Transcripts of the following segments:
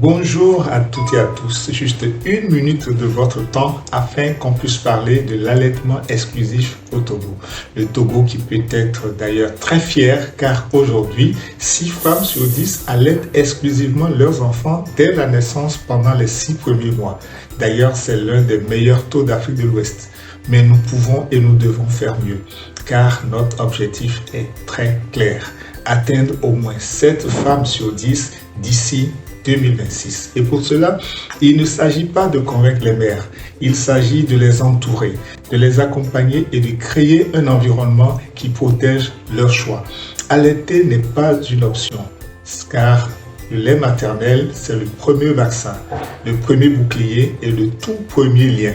Bonjour à toutes et à tous, juste une minute de votre temps afin qu'on puisse parler de l'allaitement exclusif au Togo. Le Togo qui peut être d'ailleurs très fier car aujourd'hui, 6 femmes sur 10 allaitent exclusivement leurs enfants dès la naissance pendant les 6 premiers mois. D'ailleurs, c'est l'un des meilleurs taux d'Afrique de l'Ouest. Mais nous pouvons et nous devons faire mieux car notre objectif est très clair. Atteindre au moins 7 femmes sur 10 d'ici 2026. Et pour cela, il ne s'agit pas de convaincre les mères, il s'agit de les entourer, de les accompagner et de créer un environnement qui protège leur choix. Allaiter n'est pas une option, car le lait maternel, c'est le premier vaccin, le premier bouclier et le tout premier lien.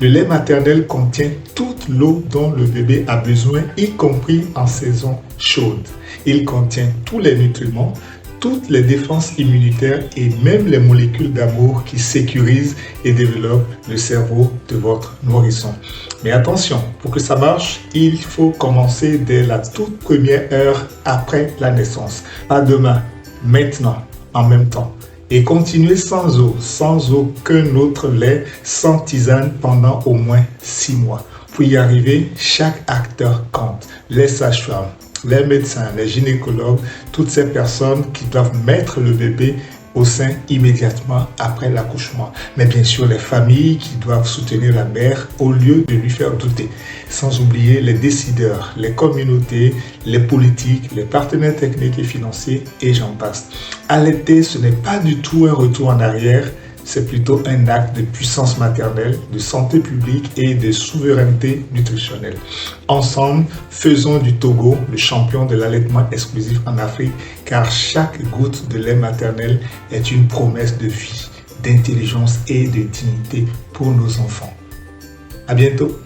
Le lait maternel contient toute l'eau dont le bébé a besoin, y compris en saison chaude. Il contient tous les nutriments, toutes les défenses immunitaires et même les molécules d'amour qui sécurisent et développent le cerveau de votre nourrisson. Mais attention, pour que ça marche, il faut commencer dès la toute première heure après la naissance. Pas demain, maintenant, en même temps. Et continuer sans eau, sans aucun autre lait, sans tisane pendant au moins 6 mois. Pour y arriver, chaque acteur compte. Les sages-femmes, les médecins, les gynécologues, toutes ces personnes qui doivent mettre le bébé au sein immédiatement après l'accouchement. Mais bien sûr, les familles qui doivent soutenir la mère au lieu de lui faire douter. Sans oublier les décideurs, les communautés, les politiques, les partenaires techniques et financiers, et j'en passe. Allaiter, ce n'est pas du tout un retour en arrière, c'est plutôt un acte de puissance maternelle, de santé publique et de souveraineté nutritionnelle. Ensemble, faisons du Togo le champion de l'allaitement exclusif en Afrique, car chaque goutte de lait maternel est une promesse de vie, d'intelligence et de dignité pour nos enfants. À bientôt!